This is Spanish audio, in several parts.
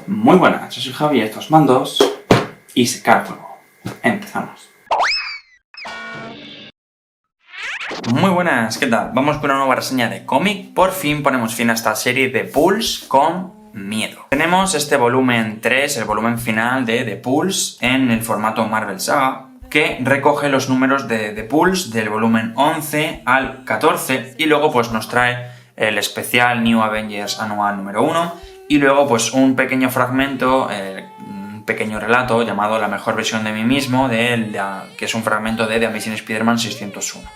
Muy buenas, yo soy Javi, estos mandos y se cae el fuego. Empezamos. Muy buenas, ¿qué tal? Vamos con una nueva reseña de cómic. Por fin ponemos fin a esta serie de Pulse con miedo. Tenemos este volumen 3, el volumen final de The Pulse, en el formato Marvel Saga, que recoge los números de The Pulse del volumen 11 al 14 y luego pues nos trae el especial New Avengers anual número 1 y luego pues un pequeño fragmento, un pequeño relato llamado La mejor versión de mí mismo, que es un fragmento de The Amazing Spider-Man 601.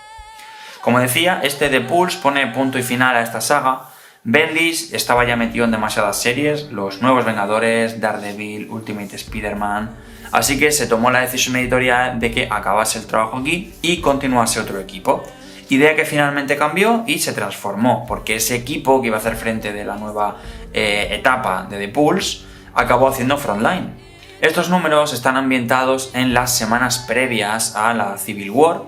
Como decía, este The Pulse pone punto y final a esta saga. Bendis estaba ya metido en demasiadas series, los Nuevos Vengadores, Daredevil, Ultimate Spider-Man, así que se tomó la decisión editorial de que acabase el trabajo aquí y continuase otro equipo. Idea que finalmente cambió y se transformó, porque ese equipo que iba a hacer frente de la nueva etapa de The Pulse acabó haciendo Frontline. Estos números están ambientados en las semanas previas a la Civil War.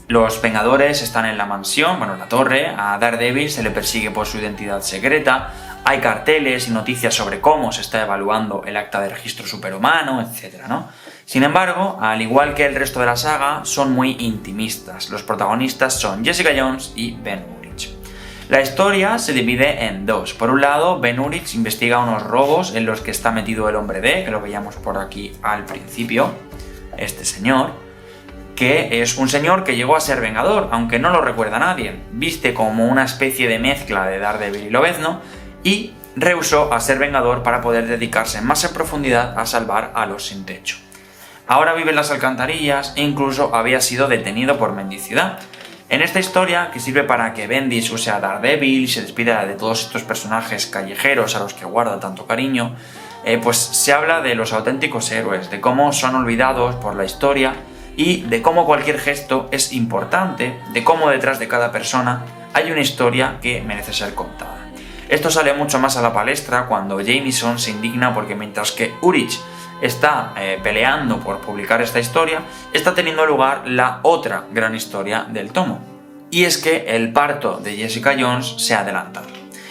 Los Vengadores están en la mansión, la torre, a Daredevil se le persigue por su identidad secreta, hay carteles y noticias sobre cómo se está evaluando el acta de registro superhumano, etc., ¿no? Sin embargo, al igual que el resto de la saga, son muy intimistas. Los protagonistas son Jessica Jones y Ben Urich. La historia se divide en dos. Por un lado, Ben Urich investiga unos robos en los que está metido el Hombre D, que lo veíamos por aquí al principio, este señor, que es un señor que llegó a ser Vengador, aunque no lo recuerda nadie. Viste como una especie de mezcla de Daredevil y Lobezno y rehusó a ser Vengador para poder dedicarse más en profundidad a salvar a los sin techo. Ahora vive en las alcantarillas e incluso había sido detenido por mendicidad. En esta historia, que sirve para que Bendis use a Daredevil y se despida de todos estos personajes callejeros a los que guarda tanto cariño, pues se habla de los auténticos héroes, de cómo son olvidados por la historia y de cómo cualquier gesto es importante, de cómo detrás de cada persona hay una historia que merece ser contada. Esto sale mucho más a la palestra cuando Jameson se indigna porque mientras que Urich está peleando por publicar esta historia, está teniendo lugar la otra gran historia del tomo. Y es que el parto de Jessica Jones se ha adelantado.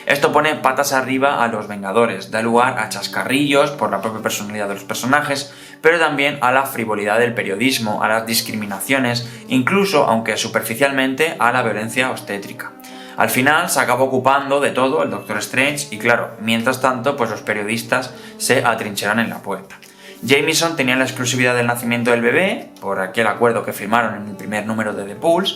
Esto pone patas arriba a los Vengadores, da lugar a chascarrillos por la propia personalidad de los personajes, pero también a la frivolidad del periodismo, a las discriminaciones, incluso, aunque superficialmente, a la violencia obstétrica. Al final se acaba ocupando de todo el Doctor Strange y claro, mientras tanto, pues los periodistas se atrincheran en la puerta. Jameson tenía la exclusividad del nacimiento del bebé, por aquel acuerdo que firmaron en el primer número de The Pulse,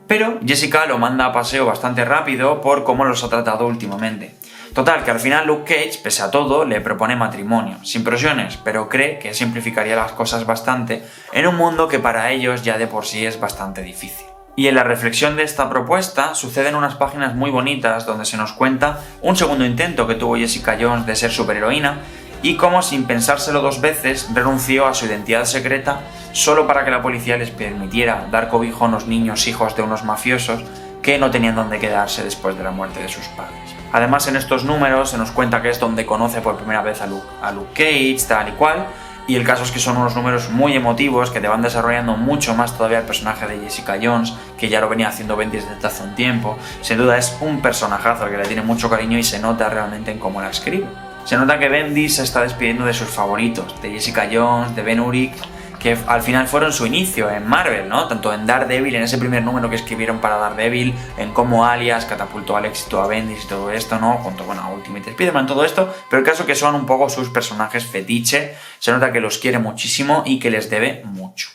pero Jessica lo manda a paseo bastante rápido por cómo los ha tratado últimamente. Total, que al final Luke Cage, pese a todo, le propone matrimonio, sin presiones, pero cree que simplificaría las cosas bastante en un mundo que para ellos ya de por sí es bastante difícil. Y en la reflexión de esta propuesta suceden unas páginas muy bonitas donde se nos cuenta un segundo intento que tuvo Jessica Jones de ser superheroína y cómo sin pensárselo dos veces renunció a su identidad secreta solo para que la policía les permitiera dar cobijo a unos niños hijos de unos mafiosos que no tenían dónde quedarse después de la muerte de sus padres. Además, en estos números se nos cuenta que es donde conoce por primera vez a Luke Cage, tal y cual, y el caso es que son unos números muy emotivos que te van desarrollando mucho más todavía el personaje de Jessica Jones, que ya lo venía haciendo Bendis desde hace un tiempo. Sin duda es un personajazo al que le tiene mucho cariño y se nota realmente en cómo la escribe. Se nota que Bendis se está despidiendo de sus favoritos, de Jessica Jones, de Ben Urich, que al final fueron su inicio en Marvel, ¿no? Tanto en Daredevil, en ese primer número que escribieron para Daredevil, en cómo Alias catapultó al éxito a Bendis y todo esto, ¿no? Junto con Ultimate Spider-Man, todo esto, pero el caso es que son un poco sus personajes fetiche, se nota que los quiere muchísimo y que les debe mucho.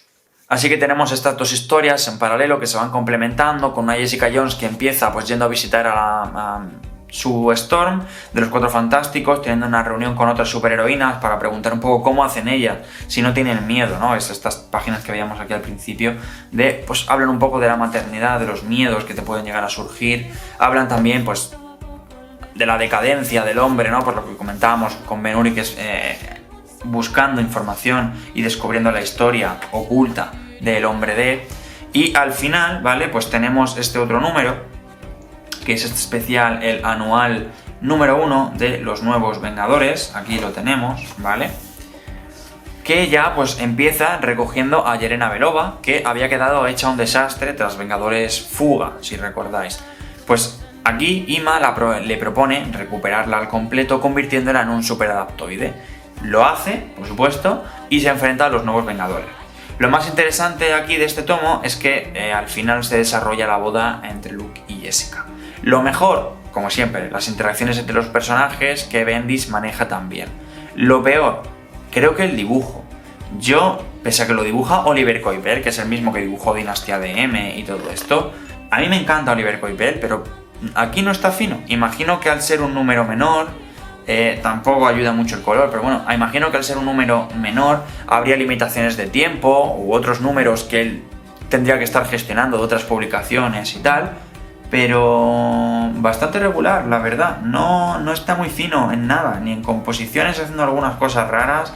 Así que tenemos estas dos historias en paralelo que se van complementando, con una Jessica Jones que empieza pues yendo a visitar a su Storm de los Cuatro Fantásticos, teniendo una reunión con otras superheroínas para preguntar un poco cómo hacen ellas, si no tienen miedo, ¿no? Es estas páginas que veíamos aquí al principio, pues hablan un poco de la maternidad, de los miedos que te pueden llegar a surgir, hablan también, pues, de la decadencia del hombre, ¿no? Por lo que comentábamos con Ben Urich, que es buscando información y descubriendo la historia oculta del Hombre D, y al final, ¿vale? Pues tenemos este otro número, que es este especial, el anual número 1 de los Nuevos Vengadores, aquí lo tenemos, ¿vale? Que ya pues empieza recogiendo a Yelena Belova, que había quedado hecha un desastre tras Vengadores Fuga, si recordáis. Pues Aquí Ima le propone recuperarla al completo convirtiéndola en un superadaptoide. Lo hace, por supuesto, y se enfrenta a los nuevos Vengadores. Lo más interesante aquí de este tomo es que al final se desarrolla la boda entre Luke y Jessica. Lo mejor, como siempre, las interacciones entre los personajes que Bendis maneja tan bien. Lo peor, creo que el dibujo. Yo, pese a que lo dibuja Oliver Coipel, que es el mismo que dibujó Dinastía de M y todo esto, a mí me encanta Oliver Coipel, pero aquí no está fino. Imagino que al ser un número menor, tampoco ayuda mucho el color, pero bueno, imagino que al ser un número menor habría limitaciones de tiempo u otros números que él tendría que estar gestionando de otras publicaciones y tal, pero bastante regular, la verdad. No está muy fino en nada, ni en composiciones haciendo algunas cosas raras,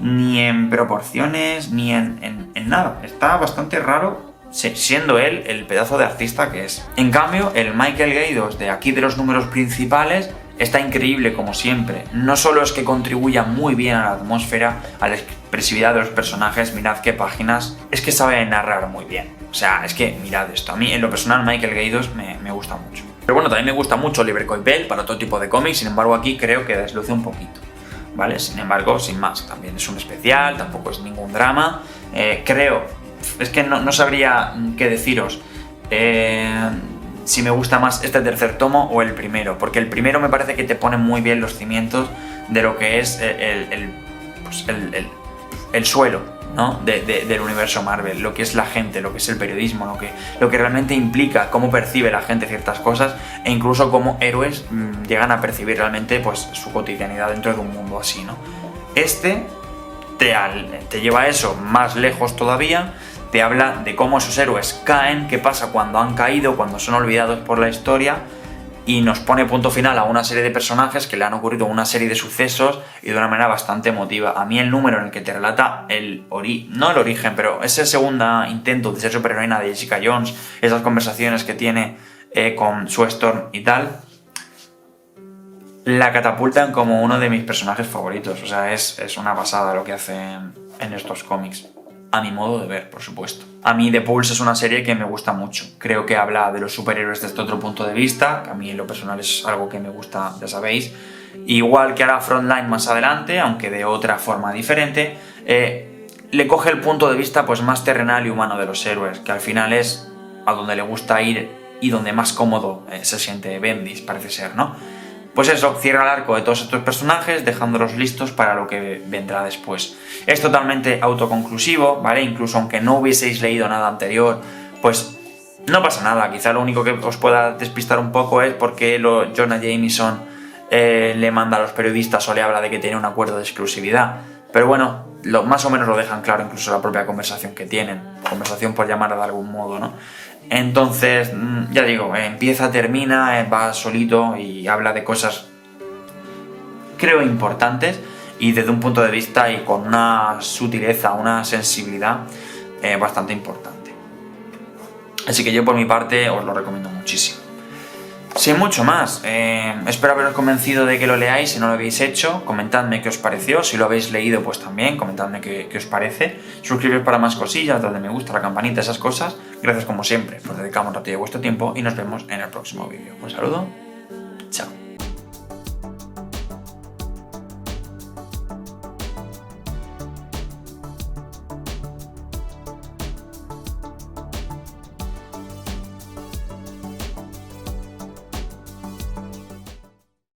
ni en proporciones, ni en nada. Está bastante raro, siendo él el pedazo de artista que es. En cambio, el Michael Gaydos de aquí de los números principales está increíble como siempre. No solo es que contribuya muy bien a la atmósfera, a la expresividad de los personajes, mirad qué páginas, es que sabe narrar muy bien. O sea, es que mirad esto. A mí en lo personal Michael Gaydos me gusta mucho. Pero bueno, también me gusta mucho Oliver Coipel para todo tipo de cómics, sin embargo aquí creo que desluce un poquito, ¿vale? Sin embargo, sin más, también es un especial, tampoco es ningún drama. Creo, es que no sabría qué deciros. Si me gusta más este tercer tomo o el primero, porque el primero me parece que te pone muy bien los cimientos de lo que es el suelo, ¿no? del universo Marvel, lo que es la gente, lo que es el periodismo, lo que realmente implica, cómo percibe la gente ciertas cosas e incluso cómo héroes llegan a percibir realmente pues, su cotidianidad dentro de un mundo así, ¿no? Este te lleva a eso más lejos todavía. Te habla de cómo esos héroes caen, qué pasa cuando han caído, cuando son olvidados por la historia, y nos pone punto final a una serie de personajes que le han ocurrido una serie de sucesos y de una manera bastante emotiva. A mí el número en el que te relata no el origen, pero ese segundo intento de ser superheroína de Jessica Jones, esas conversaciones que tiene con Sue Storm y tal, la catapultan como uno de mis personajes favoritos. O sea, es una pasada lo que hace en estos cómics. A mi modo de ver, por supuesto. A mí The Pulse es una serie que me gusta mucho. Creo que habla de los superhéroes desde otro punto de vista, que a mí en lo personal es algo que me gusta, ya sabéis. Igual que hará Frontline más adelante, aunque de otra forma diferente, le coge el punto de vista pues, más terrenal y humano de los héroes, que al final es a donde le gusta ir y donde más cómodo se siente Bendis, parece ser, ¿no? Pues eso, cierra el arco de todos estos personajes, dejándolos listos para lo que vendrá después. Es totalmente autoconclusivo, ¿vale? Incluso aunque no hubieseis leído nada anterior, pues no pasa nada. Quizá lo único que os pueda despistar un poco es porque Jonah Jameson le manda a los periodistas o le habla de que tiene un acuerdo de exclusividad. Pero bueno, más o menos lo dejan claro incluso la propia conversación que tienen. Conversación por llamarla de algún modo, ¿no? Entonces, ya digo, empieza, termina, va solito y habla de cosas, creo, importantes y desde un punto de vista y con una sutileza, una sensibilidad bastante importante. Así que yo por mi parte os lo recomiendo muchísimo. Sin mucho más, espero haberos convencido de que lo leáis. Si no lo habéis hecho, comentadme qué os pareció. Si lo habéis leído, pues también comentadme qué os parece. Suscribiros para más cosillas, dadle me gusta, la campanita, esas cosas. Gracias como siempre por dedicar un rato de vuestro tiempo y nos vemos en el próximo vídeo. Un saludo, chao.